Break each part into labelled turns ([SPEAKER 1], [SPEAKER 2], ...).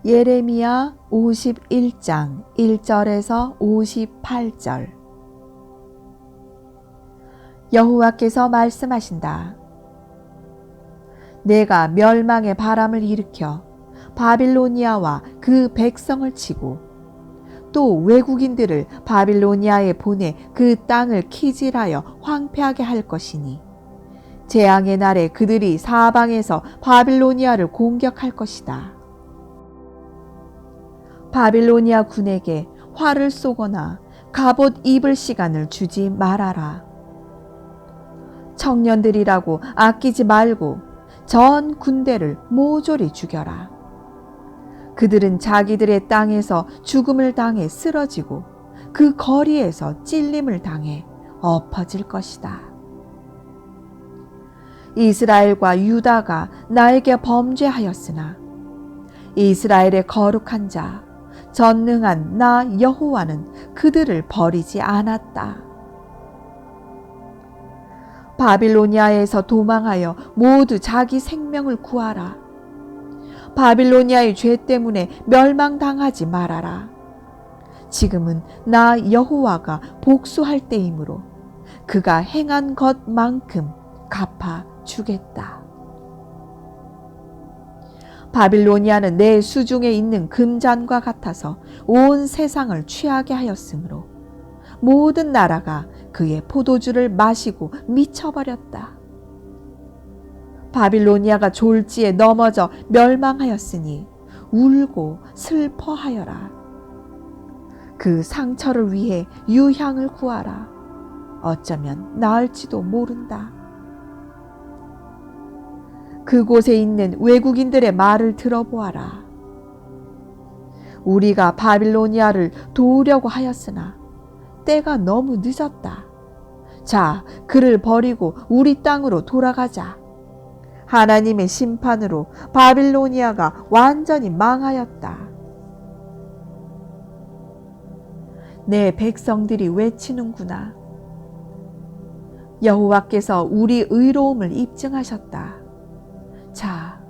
[SPEAKER 1] 예레미야 51장 1절에서 58절. 여호와께서 말씀하신다. 내가 멸망의 바람을 일으켜 바빌로니아와 그 백성을 치고 또 외국인들을 바빌로니아에 보내 그 땅을 키질하여 황폐하게 할 것이니 재앙의 날에 그들이 사방에서 바빌로니아를 공격할 것이다. 바빌로니아 군에게 활을 쏘거나 갑옷 입을 시간을 주지 말아라. 청년들이라고 아끼지 말고 전 군대를 모조리 죽여라. 그들은 자기들의 땅에서 죽음을 당해 쓰러지고 그 거리에서 찔림을 당해 엎어질 것이다. 이스라엘과 유다가 나에게 범죄하였으나 이스라엘의 거룩한 자 전능한 나 여호와는 그들을 버리지 않았다. 바빌로니아에서 도망하여 모두 자기 생명을 구하라. 바빌로니아의 죄 때문에 멸망당하지 말아라. 지금은 나 여호와가 복수할 때이므로 그가 행한 것만큼 갚아 주겠다. 바빌로니아는 내 수중에 있는 금잔과 같아서 온 세상을 취하게 하였으므로 모든 나라가 그의 포도주를 마시고 미쳐버렸다. 바빌로니아가 졸지에 넘어져 멸망하였으니 울고 슬퍼하여라. 그 상처를 위해 유향을 구하라. 어쩌면 나을지도 모른다. 그곳에 있는 외국인들의 말을 들어보아라. 우리가 바빌로니아를 도우려고 하였으나 때가 너무 늦었다. 자, 그를 버리고 우리 땅으로 돌아가자. 하나님의 심판으로 바빌로니아가 완전히 망하였다. 내 백성들이 외치는구나. 여호와께서 우리 의로움을 입증하셨다. 자,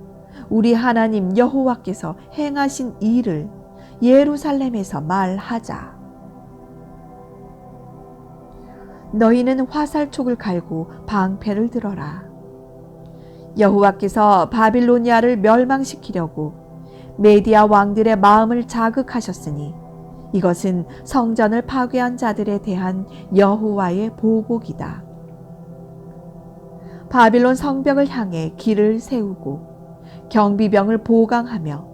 [SPEAKER 1] 우리 하나님 여호와께서 행하신 일을 예루살렘에서 말하자. 너희는 화살촉을 갈고 방패를 들어라. 여호와께서 바빌로니아를 멸망시키려고 메디아 왕들의 마음을 자극하셨으니 이것은 성전을 파괴한 자들에 대한 여호와의 보복이다. 바빌론 성벽을 향해 길을 세우고 경비병을 보강하며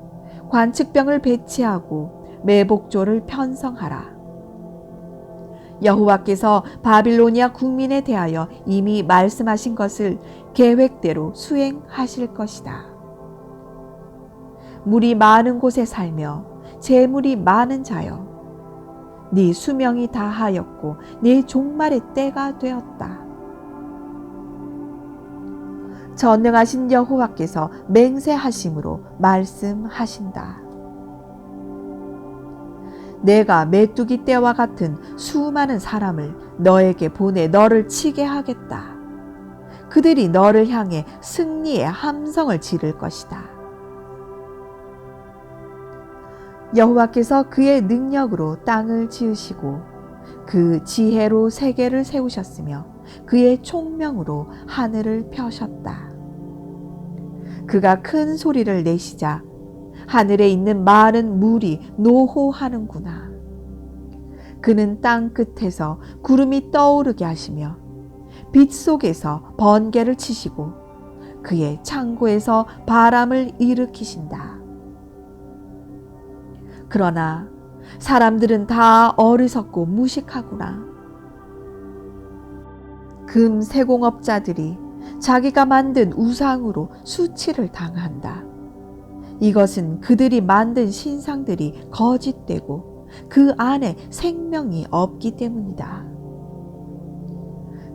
[SPEAKER 1] 관측병을 배치하고 매복조를 편성하라. 여호와께서 바빌로니아 국민에 대하여 이미 말씀하신 것을 계획대로 수행하실 것이다. 물이 많은 곳에 살며 재물이 많은 자여, 네 수명이 다하였고 네 종말의 때가 되었다. 전능하신 여호와께서 맹세하심으로 말씀하신다. 내가 메뚜기 떼와 같은 수많은 사람을 너에게 보내 너를 치게 하겠다. 그들이 너를 향해 승리의 함성을 지를 것이다. 여호와께서 그의 능력으로 땅을 지으시고 그 지혜로 세계를 세우셨으며 그의 총명으로 하늘을 펴셨다. 그가 큰 소리를 내시자 하늘에 있는 많은 물이 노호하는구나. 그는 땅 끝에서 구름이 떠오르게 하시며 빛 속에서 번개를 치시고 그의 창고에서 바람을 일으키신다. 그러나 사람들은 다 어리석고 무식하구나. 금 세공업자들이 자기가 만든 우상으로 수치를 당한다. 이것은 그들이 만든 신상들이 거짓되고 그 안에 생명이 없기 때문이다.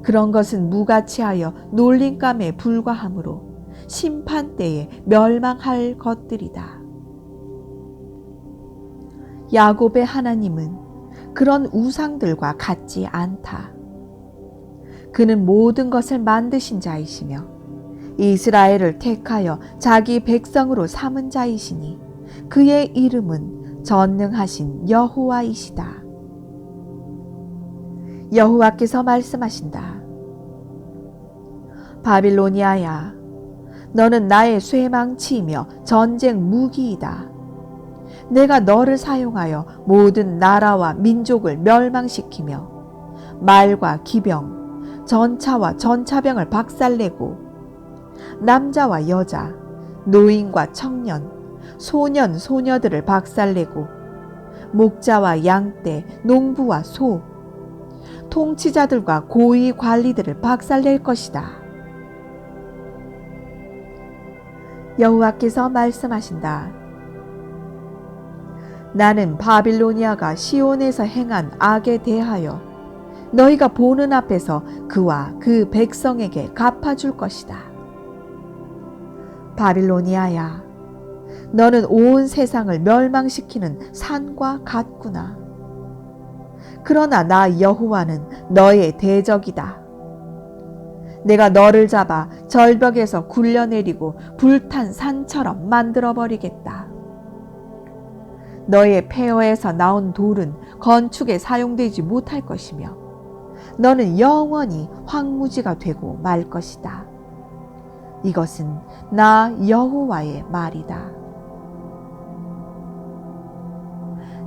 [SPEAKER 1] 그런 것은 무가치하여 놀림감에 불과하므로 심판 때에 멸망할 것들이다. 야곱의 하나님은 그런 우상들과 같지 않다. 그는 모든 것을 만드신 자이시며 이스라엘을 택하여 자기 백성으로 삼은 자이시니 그의 이름은 전능하신 여호와이시다. 여호와께서 말씀하신다. 바빌로니아야, 너는 나의 쇠망치이며 전쟁 무기이다. 내가 너를 사용하여 모든 나라와 민족을 멸망시키며 말과 기병, 전차와 전차병을 박살내고 남자와 여자, 노인과 청년, 소년, 소녀들을 박살내고 목자와 양떼, 농부와 소, 통치자들과 고위 관리들을 박살낼 것이다. 여호와께서 말씀하신다. 나는 바빌로니아가 시온에서 행한 악에 대하여 너희가 보는 앞에서 그와 그 백성에게 갚아줄 것이다. 바빌로니아야, 너는 온 세상을 멸망시키는 산과 같구나. 그러나 나 여호와는 너의 대적이다. 내가 너를 잡아 절벽에서 굴려내리고 불탄 산처럼 만들어버리겠다. 너의 폐허에서 나온 돌은 건축에 사용되지 못할 것이며 너는 영원히 황무지가 되고 말 것이다. 이것은 나 여호와의 말이다.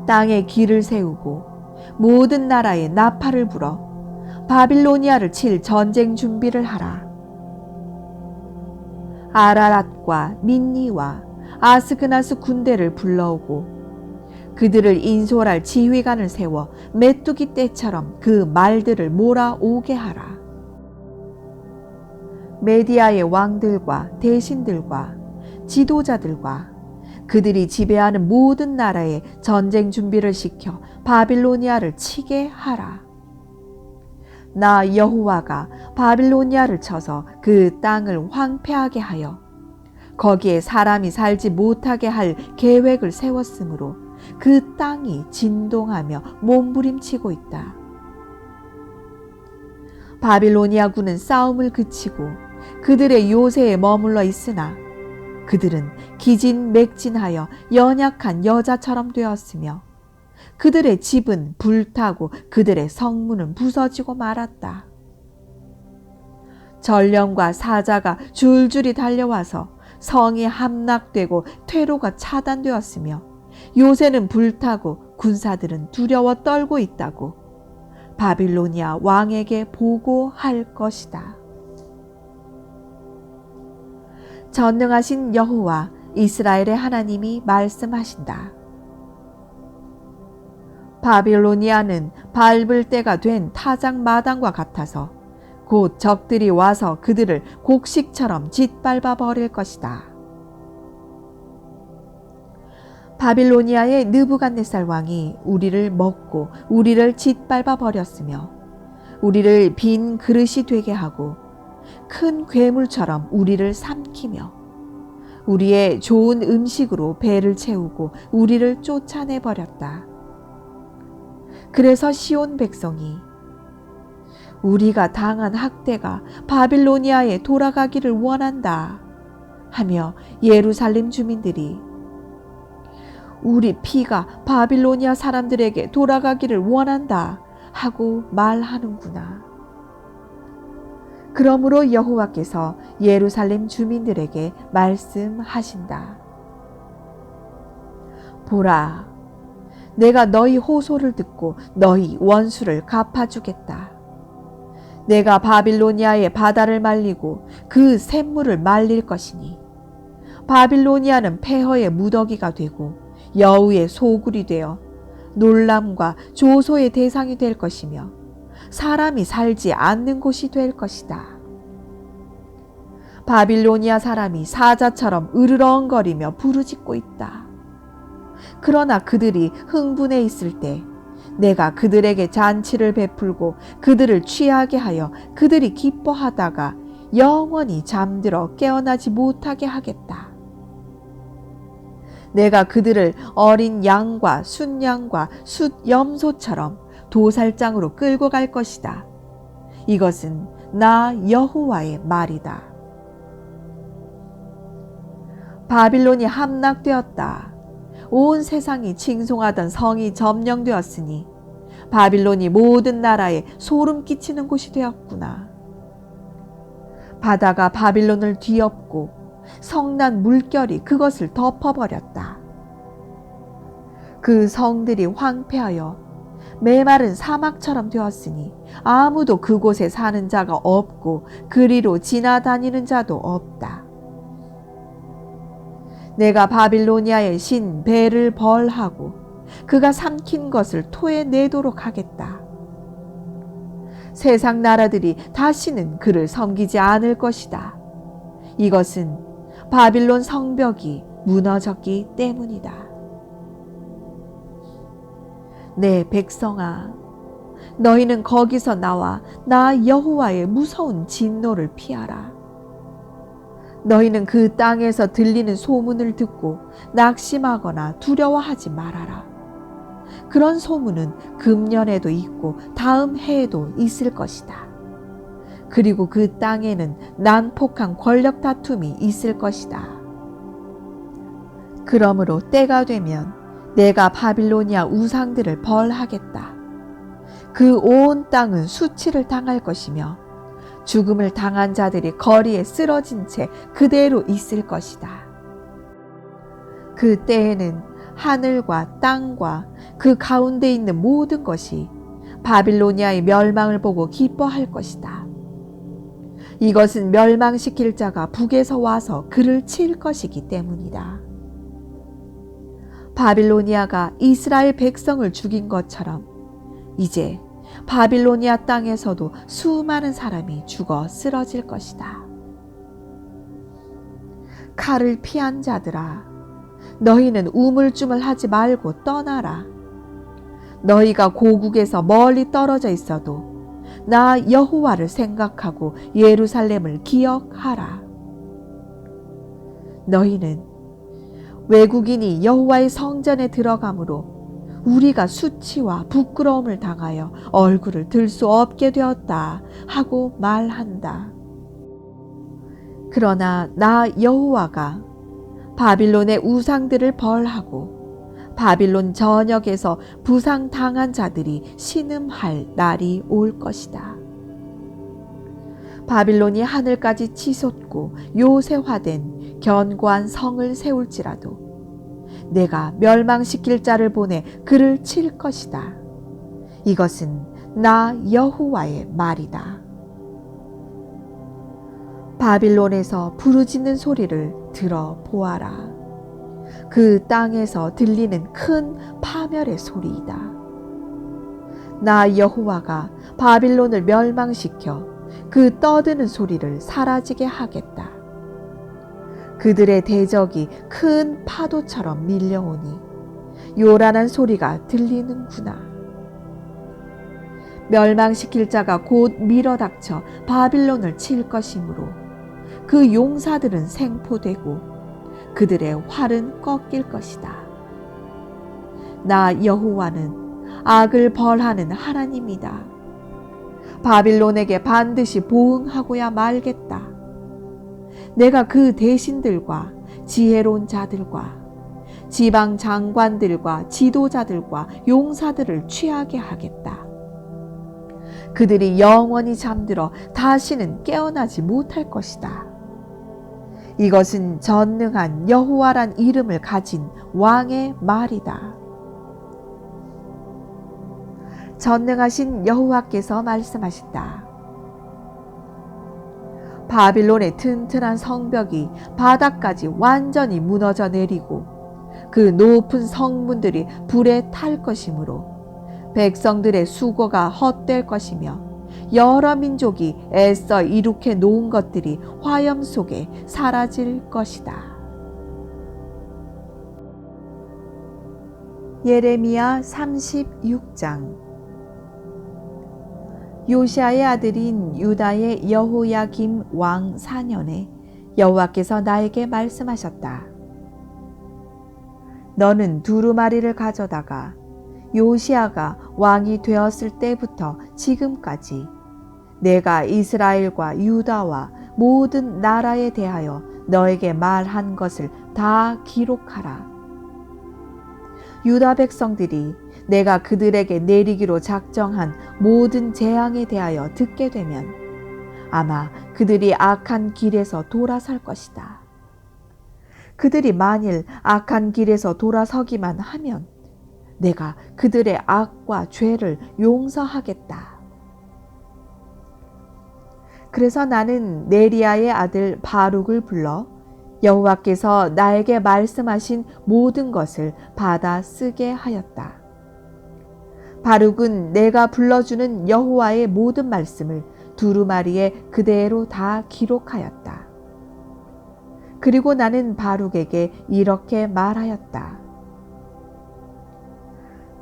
[SPEAKER 1] 땅에 길을 세우고 모든 나라에 나팔을 불어 바빌로니아를 칠 전쟁 준비를 하라. 아라랏과 민니와 아스그나스 군대를 불러오고 그들을 인솔할 지휘관을 세워 메뚜기 떼처럼 그 말들을 몰아오게 하라. 메디아의 왕들과 대신들과 지도자들과 그들이 지배하는 모든 나라에 전쟁 준비를 시켜 바빌로니아를 치게 하라. 나 여호와가 바빌로니아를 쳐서 그 땅을 황폐하게 하여 거기에 사람이 살지 못하게 할 계획을 세웠으므로 그 땅이 진동하며 몸부림치고 있다. 바빌로니아군은 싸움을 그치고 그들의 요새에 머물러 있으나 그들은 기진맥진하여 연약한 여자처럼 되었으며 그들의 집은 불타고 그들의 성문은 부서지고 말았다. 전령과 사자가 줄줄이 달려와서 성이 함락되고 퇴로가 차단되었으며 요새는 불타고 군사들은 두려워 떨고 있다고 바빌로니아 왕에게 보고할 것이다. 전능하신 여호와 이스라엘의 하나님이 말씀하신다. 바빌로니아는 밟을 때가 된 타작 마당과 같아서 곧 적들이 와서 그들을 곡식처럼 짓밟아 버릴 것이다. 바빌로니아의 느부갓네살 왕이 우리를 먹고 우리를 짓밟아 버렸으며 우리를 빈 그릇이 되게 하고 큰 괴물처럼 우리를 삼키며 우리의 좋은 음식으로 배를 채우고 우리를 쫓아내 버렸다. 그래서 시온 백성이 우리가 당한 학대가 바빌로니아에 돌아가기를 원한다 하며 예루살렘 주민들이 우리 피가 바빌로니아 사람들에게 돌아가기를 원한다 하고 말하는구나. 그러므로 여호와께서 예루살렘 주민들에게 말씀하신다. 보라, 내가 너희 호소를 듣고 너희 원수를 갚아주겠다. 내가 바빌로니아의 바다를 말리고 그 샘물을 말릴 것이니 바빌로니아는 폐허의 무더기가 되고 여우의 소굴이 되어 놀람과 조소의 대상이 될 것이며 사람이 살지 않는 곳이 될 것이다. 바빌로니아 사람이 사자처럼 으르렁거리며 부르짖고 있다. 그러나 그들이 흥분해 있을 때 내가 그들에게 잔치를 베풀고 그들을 취하게 하여 그들이 기뻐하다가 영원히 잠들어 깨어나지 못하게 하겠다. 내가 그들을 어린 양과 순양과 숫염소처럼 도살장으로 끌고 갈 것이다. 이것은 나 여호와의 말이다. 바빌론이 함락되었다. 온 세상이 칭송하던 성이 점령되었으니 바빌론이 모든 나라에 소름 끼치는 곳이 되었구나. 바다가 바빌론을 뒤엎고 성난 물결이 그것을 덮어버렸다. 그 성들이 황폐하여 메마른 사막처럼 되었으니 아무도 그곳에 사는 자가 없고 그리로 지나다니는 자도 없다. 내가 바빌로니아의 신 벨을 벌하고 그가 삼킨 것을 토해내도록 하겠다. 세상 나라들이 다시는 그를 섬기지 않을 것이다. 이것은 바빌론 성벽이 무너졌기 때문이다. 내 백성아, 너희는 거기서 나와 나 여호와의 무서운 진노를 피하라. 너희는 그 땅에서 들리는 소문을 듣고 낙심하거나 두려워하지 말아라. 그런 소문은 금년에도 있고 다음 해에도 있을 것이다. 그리고 그 땅에는 난폭한 권력 다툼이 있을 것이다. 그러므로 때가 되면 내가 바빌로니아 우상들을 벌하겠다. 그 온 땅은 수치를 당할 것이며 죽음을 당한 자들이 거리에 쓰러진 채 그대로 있을 것이다. 그 때에는 하늘과 땅과 그 가운데 있는 모든 것이 바빌로니아의 멸망을 보고 기뻐할 것이다. 이것은 멸망시킬 자가 북에서 와서 그를 칠 것이기 때문이다. 바빌로니아가 이스라엘 백성을 죽인 것처럼 이제 바빌로니아 땅에서도 수많은 사람이 죽어 쓰러질 것이다. 칼을 피한 자들아, 너희는 우물쭈물하지 말고 떠나라. 너희가 고국에서 멀리 떨어져 있어도 나 여호와를 생각하고 예루살렘을 기억하라. 너희는 외국인이 여호와의 성전에 들어가므로 우리가 수치와 부끄러움을 당하여 얼굴을 들 수 없게 되었다 하고 말한다. 그러나 나 여호와가 바빌론의 우상들을 벌하고 바빌론 전역에서 부상당한 자들이 신음할 날이 올 것이다. 바빌론이 하늘까지 치솟고 요새화된 견고한 성을 세울지라도 내가 멸망시킬 자를 보내 그를 칠 것이다. 이것은 나 여호와의 말이다. 바빌론에서 부르짖는 소리를 들어보아라. 그 땅에서 들리는 큰 파멸의 소리이다. 나 여호와가 바빌론을 멸망시켜 그 떠드는 소리를 사라지게 하겠다. 그들의 대적이 큰 파도처럼 밀려오니 요란한 소리가 들리는구나. 멸망시킬 자가 곧 밀어닥쳐 바빌론을 칠 것이므로 그 용사들은 생포되고 그들의 활은 꺾일 것이다. 나 여호와는 악을 벌하는 하나님이다. 바빌론에게 반드시 보응하고야 말겠다. 내가 그 대신들과 지혜로운 자들과 지방 장관들과 지도자들과 용사들을 취하게 하겠다. 그들이 영원히 잠들어 다시는 깨어나지 못할 것이다. 이것은 전능한 여호와란 이름을 가진 왕의 말이다. 전능하신 여호와께서 말씀하신다. 바빌론의 튼튼한 성벽이 바닥까지 완전히 무너져 내리고 그 높은 성문들이 불에 탈 것이므로 백성들의 수고가 헛될 것이며 여러 민족이 애써 이룩해 놓은 것들이 화염 속에 사라질 것이다. 예레미야 36장. 요시아의 아들인 유다의 여호야김 왕 4년에 여호와께서 나에게 말씀하셨다. 너는 두루마리를 가져다가 요시아가 왕이 되었을 때부터 지금까지 내가 이스라엘과 유다와 모든 나라에 대하여 너에게 말한 것을 다 기록하라. 유다 백성들이 내가 그들에게 내리기로 작정한 모든 재앙에 대하여 듣게 되면 아마 그들이 악한 길에서 돌아설 것이다. 그들이 만일 악한 길에서 돌아서기만 하면 내가 그들의 악과 죄를 용서하겠다. 그래서 나는 네리야의 아들 바룩을 불러 여호와께서 나에게 말씀하신 모든 것을 받아 쓰게 하였다. 바룩은 내가 불러주는 여호와의 모든 말씀을 두루마리에 그대로 다 기록하였다. 그리고 나는 바룩에게 이렇게 말하였다.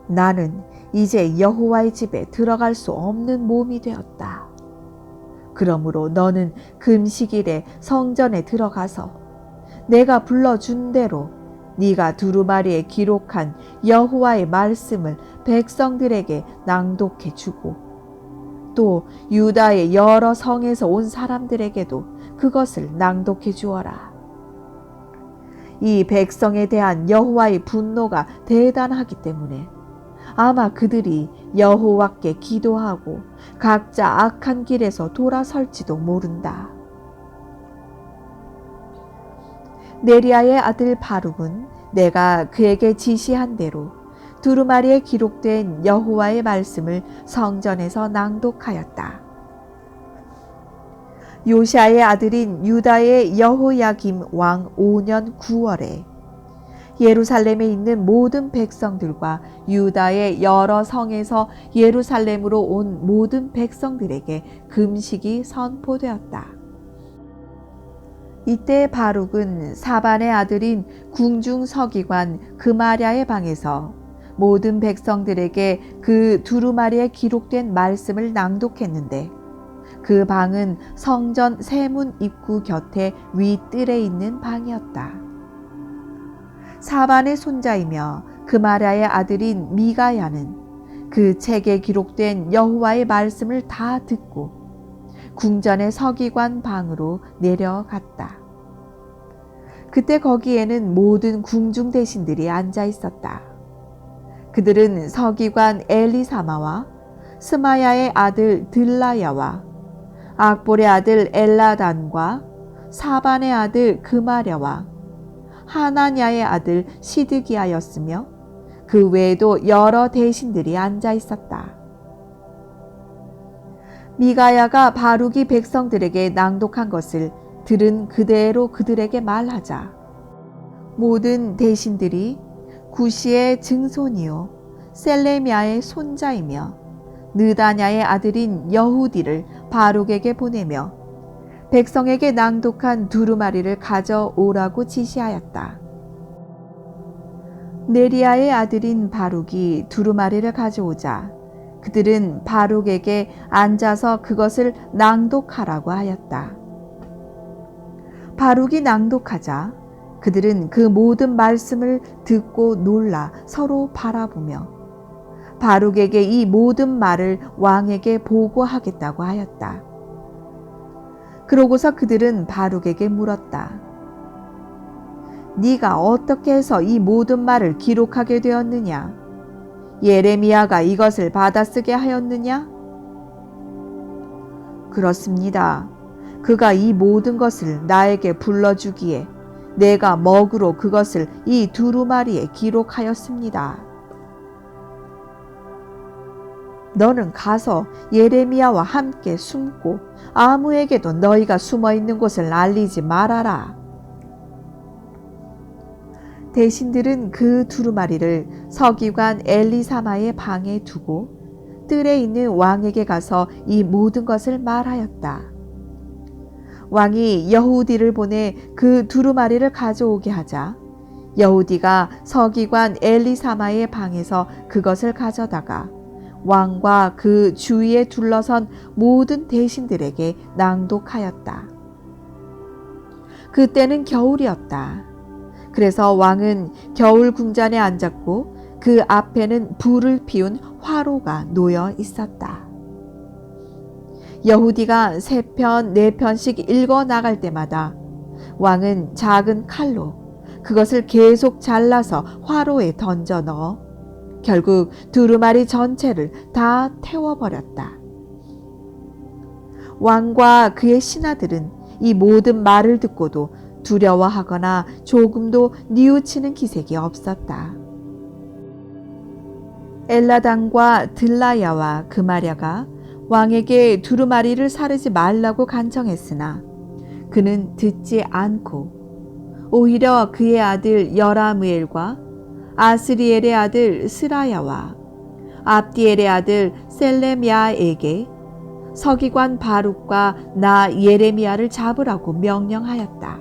[SPEAKER 1] 나는 이제 여호와의 집에 들어갈 수 없는 몸이 되었다. 그러므로 너는 금식일에 성전에 들어가서 내가 불러준 대로 네가 두루마리에 기록한 여호와의 말씀을 백성들에게 낭독해 주고 또 유다의 여러 성에서 온 사람들에게도 그것을 낭독해 주어라. 이 백성에 대한 여호와의 분노가 대단하기 때문에 아마 그들이 여호와께 기도하고 각자 악한 길에서 돌아설지도 모른다. 네리야의 아들 바룩은 내가 그에게 지시한 대로 두루마리에 기록된 여호와의 말씀을 성전에서 낭독하였다. 요시아의 아들인 유다의 여호야김 왕 5년 9월에 예루살렘에 있는 모든 백성들과 유다의 여러 성에서 예루살렘으로 온 모든 백성들에게 금식이 선포되었다. 이때 바룩은 사반의 아들인 궁중 서기관 그마랴의 방에서 모든 백성들에게 그 두루마리에 기록된 말씀을 낭독했는데 그 방은 성전 세문 입구 곁에 윗뜰에 있는 방이었다. 사반의 손자이며 그마랴의 아들인 미가야는 그 책에 기록된 여호와의 말씀을 다 듣고 궁전의 서기관 방으로 내려갔다. 그때 거기에는 모든 궁중 대신들이 앉아 있었다. 그들은 서기관 엘리사마와 스마야의 아들 들라야와 악볼의 아들 엘라단과 사반의 아들 그마랴와 하나냐의 아들 시드기야였으며 그 외에도 여러 대신들이 앉아 있었다. 미가야가 바룩이 백성들에게 낭독한 것을 들은 그대로 그들에게 말하자 모든 대신들이 구시의 증손이요 셀레미야의 손자이며 느다냐의 아들인 여후디를 바룩에게 보내며 백성에게 낭독한 두루마리를 가져오라고 지시하였다. 네리야의 아들인 바룩이 두루마리를 가져오자 그들은 바룩에게 앉아서 그것을 낭독하라고 하였다. 바룩이 낭독하자 그들은 그 모든 말씀을 듣고 놀라 서로 바라보며 바룩에게 이 모든 말을 왕에게 보고하겠다고 하였다. 그러고서 그들은 바룩에게 물었다. 네가 어떻게 해서 이 모든 말을 기록하게 되었느냐? 예레미야가 이것을 받아쓰게 하였느냐? 그렇습니다. 그가 이 모든 것을 나에게 불러주기에 내가 먹으로 그것을 이 두루마리에 기록하였습니다. 너는 가서 예레미야와 함께 숨고 아무에게도 너희가 숨어 있는 곳을 알리지 말아라. 대신들은 그 두루마리를 서기관 엘리사마의 방에 두고 뜰에 있는 왕에게 가서 이 모든 것을 말하였다. 왕이 여후디를 보내 그 두루마리를 가져오게 하자 여후디가 서기관 엘리사마의 방에서 그것을 가져다가 왕과 그 주위에 둘러선 모든 대신들에게 낭독하였다. 그때는 겨울이었다. 그래서 왕은 겨울 궁전에 앉았고 그 앞에는 불을 피운 화로가 놓여 있었다. 여후디가 3편, 4편씩 읽어 나갈 때마다 왕은 작은 칼로 그것을 계속 잘라서 화로에 던져 넣어 결국 두루마리 전체를 다 태워버렸다. 왕과 그의 신하들은 이 모든 말을 듣고도 두려워하거나 조금도 뉘우치는 기색이 없었다. 엘라단과 들라야와 그마랴가 왕에게 두루마리를 사르지 말라고 간청했으나 그는 듣지 않고 오히려 그의 아들 여라무엘과 아스리엘의 아들 스라야와 압디엘의 아들 셀레미야에게 서기관 바룩과 나 예레미야를 잡으라고 명령하였다.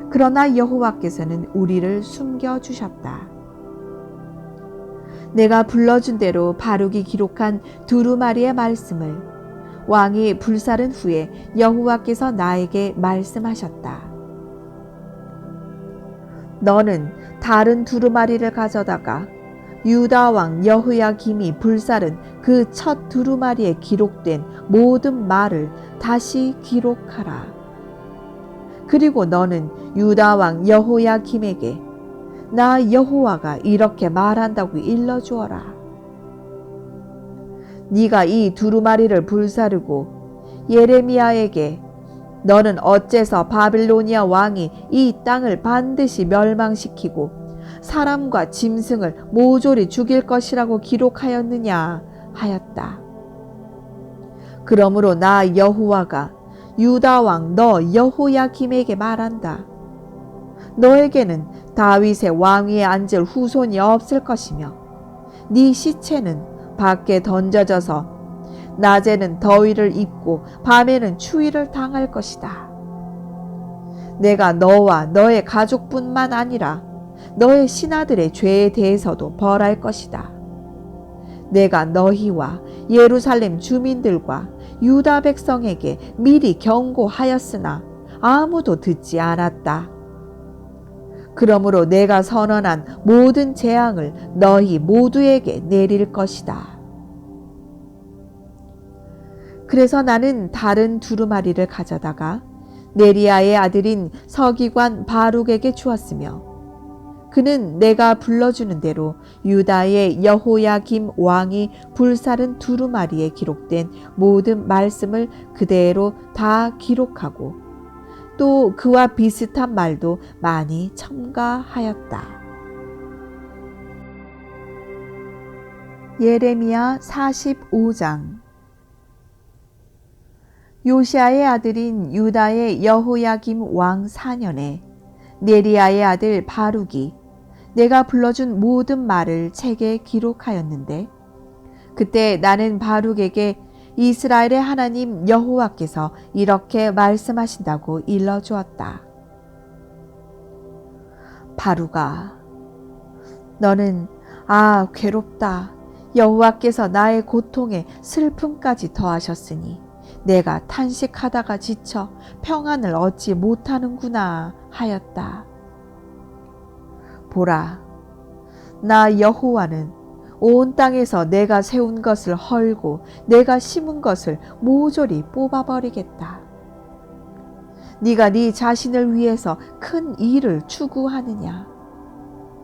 [SPEAKER 1] 그러나 여호와께서는 우리를 숨겨주셨다. 내가 불러준 대로 바룩이 기록한 두루마리의 말씀을 왕이 불사른 후에 여호와께서 나에게 말씀하셨다. 너는 다른 두루마리를 가져다가 유다 왕 여호야김이 불사른 그 첫 두루마리에 기록된 모든 말을 다시 기록하라. 그리고 너는 유다 왕 여호야김에게 나 여호와가 이렇게 말한다고 일러주어라. 네가 이 두루마리를 불사르고 예레미야에게 너는 어째서 바빌로니아 왕이 이 땅을 반드시 멸망시키고 사람과 짐승을 모조리 죽일 것이라고 기록하였느냐 하였다. 그러므로 나 여호와가 유다 왕 너 여호야김에게 말한다. 너에게는 다윗의 왕위에 앉을 후손이 없을 것이며 네 시체는 밖에 던져져서 낮에는 더위를 입고 밤에는 추위를 당할 것이다. 내가 너와 너의 가족뿐만 아니라 너의 신하들의 죄에 대해서도 벌할 것이다. 내가 너희와 예루살렘 주민들과 유다 백성에게 미리 경고하였으나 아무도 듣지 않았다. 그러므로 내가 선언한 모든 재앙을 너희 모두에게 내릴 것이다. 그래서 나는 다른 두루마리를 가져다가 네리야의 아들인 서기관 바룩에게 주었으며 그는 내가 불러주는 대로 유다의 여호야김 왕이 불사른 두루마리에 기록된 모든 말씀을 그대로 다 기록하고 또 그와 비슷한 말도 많이 첨가하였다. 예레미야 45장. 요시아의 아들인 유다의 여호야김 왕 4년에 네리야의 아들 바룩이 내가 불러준 모든 말을 책에 기록하였는데 그때 나는 바룩에게 이스라엘의 하나님 여호와께서 이렇게 말씀하신다고 일러주었다. 바룩아, 너는 괴롭다. 여호와께서 나의 고통에 슬픔까지 더하셨으니 내가 탄식하다가 지쳐 평안을 얻지 못하는구나 하였다. 보라, 나 여호와는 온 땅에서 내가 세운 것을 헐고 내가 심은 것을 모조리 뽑아버리겠다. 네가 네 자신을 위해서 큰 일을 추구하느냐?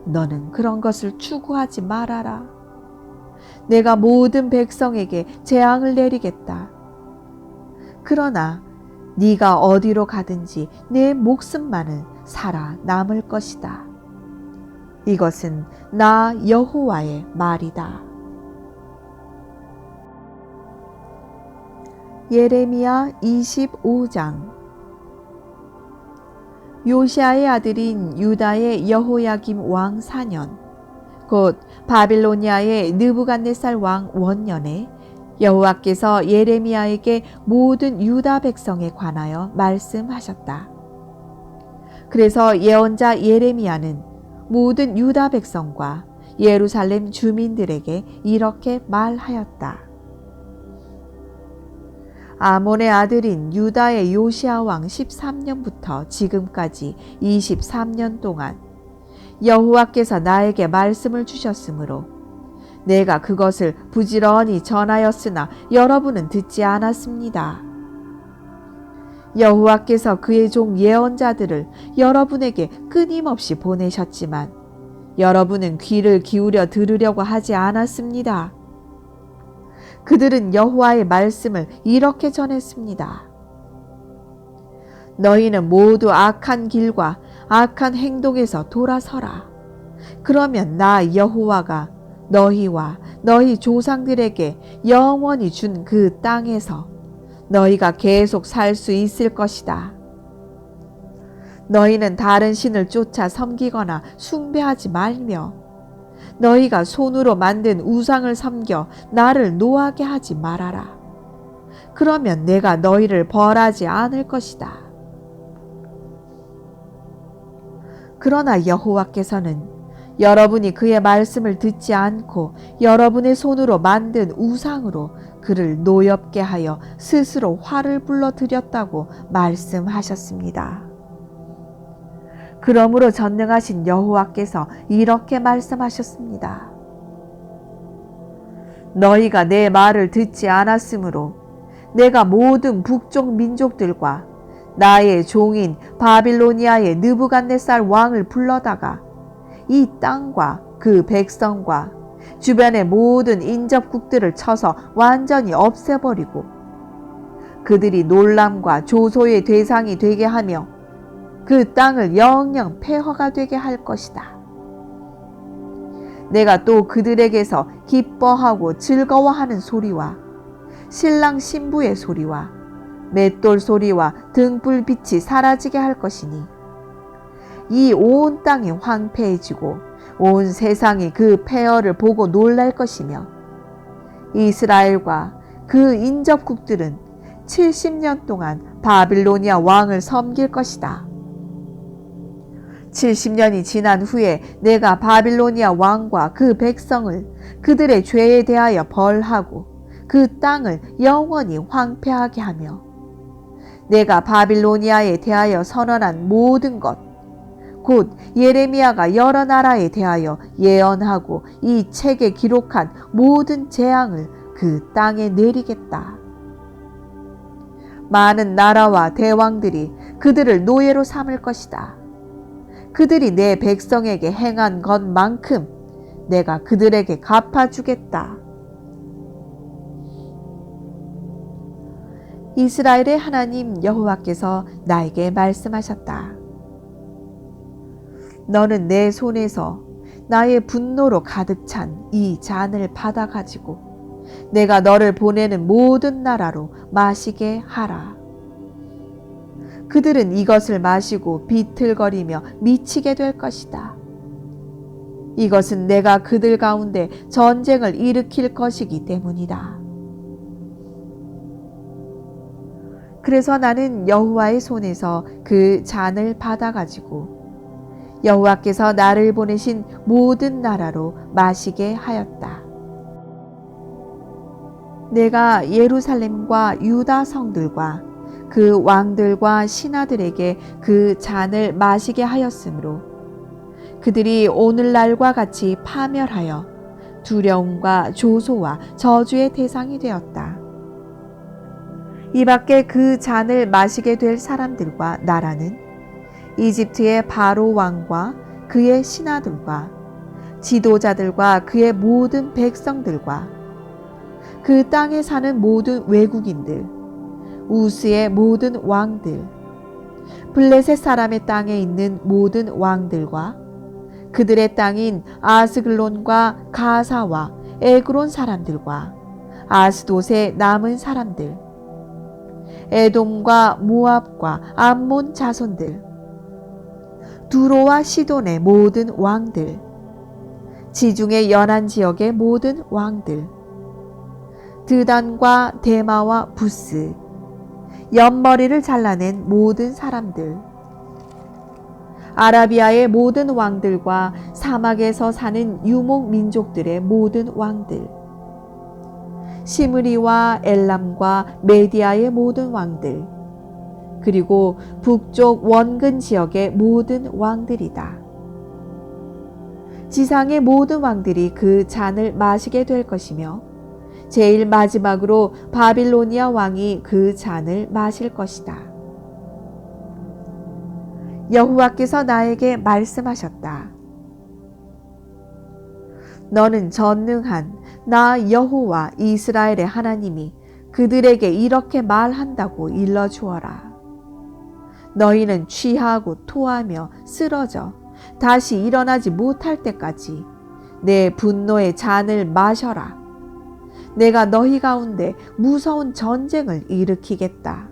[SPEAKER 1] 너는 그런 것을 추구하지 말아라. 내가 모든 백성에게 재앙을 내리겠다. 그러나 네가 어디로 가든지 내 목숨만은 살아남을 것이다. 이것은 나 여호와의 말이다. 예레미야 25장. 요시아의 아들인 유다의 여호야김 왕 4년, 곧 바빌로니아의 느부갓네살 왕 원년에 여호와께서 예레미야에게 모든 유다 백성에 관하여 말씀하셨다. 그래서 예언자 예레미야는 모든 유다 백성과 예루살렘 주민들에게 이렇게 말하였다. 아몬의 아들인 유다의 요시아 왕 13년부터 지금까지 23년 동안 여호와께서 나에게 말씀을 주셨으므로 내가 그것을 부지런히 전하였으나 여러분은 듣지 않았습니다. 여호와께서 그의 종 예언자들을 여러분에게 끊임없이 보내셨지만 여러분은 귀를 기울여 들으려고 하지 않았습니다. 그들은 여호와의 말씀을 이렇게 전했습니다. 너희는 모두 악한 길과 악한 행동에서 돌아서라. 그러면 나 여호와가 너희와 너희 조상들에게 영원히 준 그 땅에서 너희가 계속 살 수 있을 것이다. 너희는 다른 신을 쫓아 섬기거나 숭배하지 말며 너희가 손으로 만든 우상을 섬겨 나를 노하게 하지 말아라. 그러면 내가 너희를 벌하지 않을 것이다. 그러나 여호와께서는 여러분이 그의 말씀을 듣지 않고 여러분의 손으로 만든 우상으로 그를 노엽게 하여 스스로 화를 불러들였다고 말씀하셨습니다. 그러므로 전능하신 여호와께서 이렇게 말씀하셨습니다. 너희가 내 말을 듣지 않았으므로 내가 모든 북쪽 민족들과 나의 종인 바빌로니아의 느부갓네살 왕을 불러다가 이 땅과 그 백성과 주변의 모든 인접국들을 쳐서 완전히 없애버리고 그들이 놀람과 조소의 대상이 되게 하며 그 땅을 영영 폐허가 되게 할 것이다. 내가 또 그들에게서 기뻐하고 즐거워하는 소리와 신랑 신부의 소리와 맷돌 소리와 등불빛이 사라지게 할 것이니 이 온 땅이 황폐해지고 온 세상이 그 폐허를 보고 놀랄 것이며 이스라엘과 그 인접국들은 70년 동안 바빌로니아 왕을 섬길 것이다. 70년이 지난 후에 내가 바빌로니아 왕과 그 백성을 그들의 죄에 대하여 벌하고 그 땅을 영원히 황폐하게 하며 내가 바빌로니아에 대하여 선언한 모든 것 곧 예레미야가 여러 나라에 대하여 예언하고 이 책에 기록한 모든 재앙을 그 땅에 내리겠다. 많은 나라와 대왕들이 그들을 노예로 삼을 것이다. 그들이 내 백성에게 행한 것만큼 내가 그들에게 갚아주겠다. 이스라엘의 하나님 여호와께서 나에게 말씀하셨다. 너는 내 손에서 나의 분노로 가득 찬 이 잔을 받아가지고 내가 너를 보내는 모든 나라로 마시게 하라. 그들은 이것을 마시고 비틀거리며 미치게 될 것이다. 이것은 내가 그들 가운데 전쟁을 일으킬 것이기 때문이다. 그래서 나는 여호와의 손에서 그 잔을 받아가지고 여호와께서 나를 보내신 모든 나라로 마시게 하였다. 내가 예루살렘과 유다 성들과 그 왕들과 신하들에게 그 잔을 마시게 하였으므로 그들이 오늘날과 같이 파멸하여 두려움과 조소와 저주의 대상이 되었다. 이 밖에 그 잔을 마시게 될 사람들과 나라는 이집트의 바로 왕과 그의 신하들과 지도자들과 그의 모든 백성들과 그 땅에 사는 모든 외국인들, 우스의 모든 왕들, 블레셋 사람의 땅에 있는 모든 왕들과 그들의 땅인 아스글론과 가사와 에그론 사람들과 아스돗의 남은 사람들, 에돔과 모압과 암몬 자손들, 두로와 시돈의 모든 왕들, 지중해 연안 지역의 모든 왕들, 드단과 데마와 부스, 옆머리를 잘라낸 모든 사람들, 아라비아의 모든 왕들과 사막에서 사는 유목 민족들의 모든 왕들, 시므리와 엘람과 메디아의 모든 왕들, 그리고 북쪽 원근 지역의 모든 왕들이다. 지상의 모든 왕들이 그 잔을 마시게 될 것이며 제일 마지막으로 바빌로니아 왕이 그 잔을 마실 것이다. 여호와께서 나에게 말씀하셨다. 너는 전능한 나 여호와 이스라엘의 하나님이 그들에게 이렇게 말한다고 일러주어라. 너희는 취하고 토하며 쓰러져 다시 일어나지 못할 때까지 내 분노의 잔을 마셔라. 내가 너희 가운데 무서운 전쟁을 일으키겠다.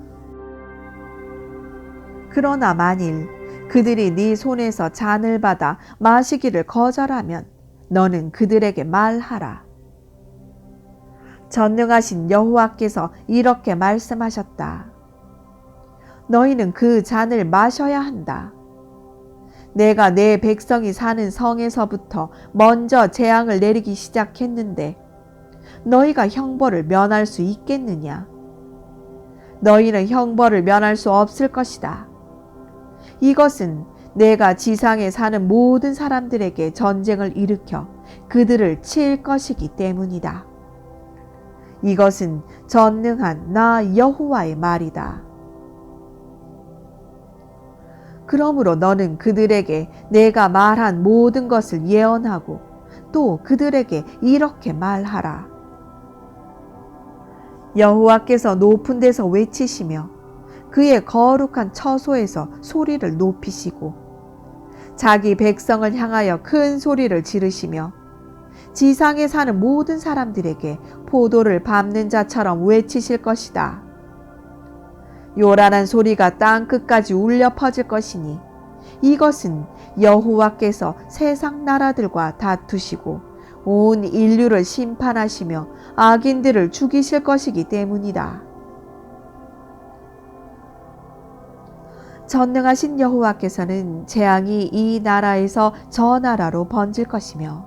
[SPEAKER 1] 그러나 만일 그들이 네 손에서 잔을 받아 마시기를 거절하면 너는 그들에게 말하라. 전능하신 여호와께서 이렇게 말씀하셨다. 너희는 그 잔을 마셔야 한다. 내가 내 백성이 사는 성에서부터 먼저 재앙을 내리기 시작했는데 너희가 형벌을 면할 수 있겠느냐? 너희는 형벌을 면할 수 없을 것이다. 이것은 내가 지상에 사는 모든 사람들에게 전쟁을 일으켜 그들을 칠 것이기 때문이다. 이것은 전능한 나 여호와의 말이다. 그러므로 너는 그들에게 내가 말한 모든 것을 예언하고 또 그들에게 이렇게 말하라. 여호와께서 높은 데서 외치시며 그의 거룩한 처소에서 소리를 높이시고 자기 백성을 향하여 큰 소리를 지르시며 지상에 사는 모든 사람들에게 포도를 밟는 자처럼 외치실 것이다. 요란한 소리가 땅 끝까지 울려 퍼질 것이니 이것은 여호와께서 세상 나라들과 다투시고 온 인류를 심판하시며 악인들을 죽이실 것이기 때문이다. 전능하신 여호와께서는 재앙이 이 나라에서 저 나라로 번질 것이며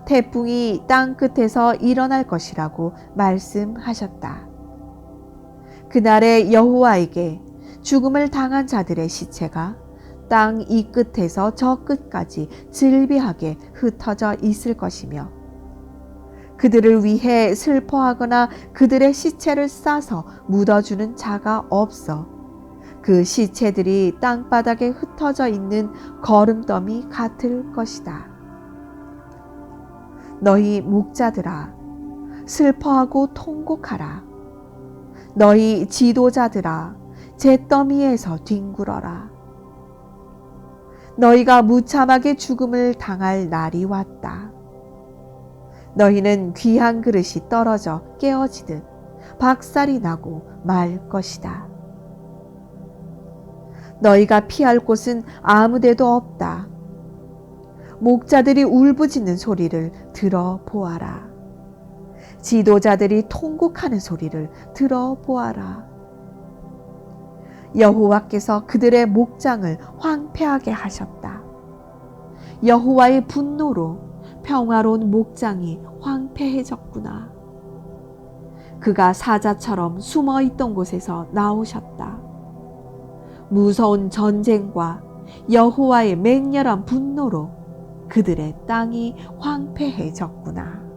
[SPEAKER 1] 태풍이 땅 끝에서 일어날 것이라고 말씀하셨다. 그날에 여호와에게 죽음을 당한 자들의 시체가 땅 이 끝에서 저 끝까지 질비하게 흩어져 있을 것이며 그들을 위해 슬퍼하거나 그들의 시체를 싸서 묻어주는 자가 없어 그 시체들이 땅바닥에 흩어져 있는 거름더미 같을 것이다. 너희 목자들아, 슬퍼하고 통곡하라. 너희 지도자들아, 잿더미에서 뒹굴어라. 너희가 무참하게 죽음을 당할 날이 왔다. 너희는 귀한 그릇이 떨어져 깨어지듯 박살이 나고 말 것이다. 너희가 피할 곳은 아무 데도 없다. 목자들이 울부짖는 소리를 들어보아라. 지도자들이 통곡하는 소리를 들어보아라. 여호와께서 그들의 목장을 황폐하게 하셨다. 여호와의 분노로 평화로운 목장이 황폐해졌구나. 그가 사자처럼 숨어있던 곳에서 나오셨다. 무서운 전쟁과 여호와의 맹렬한 분노로 그들의 땅이 황폐해졌구나.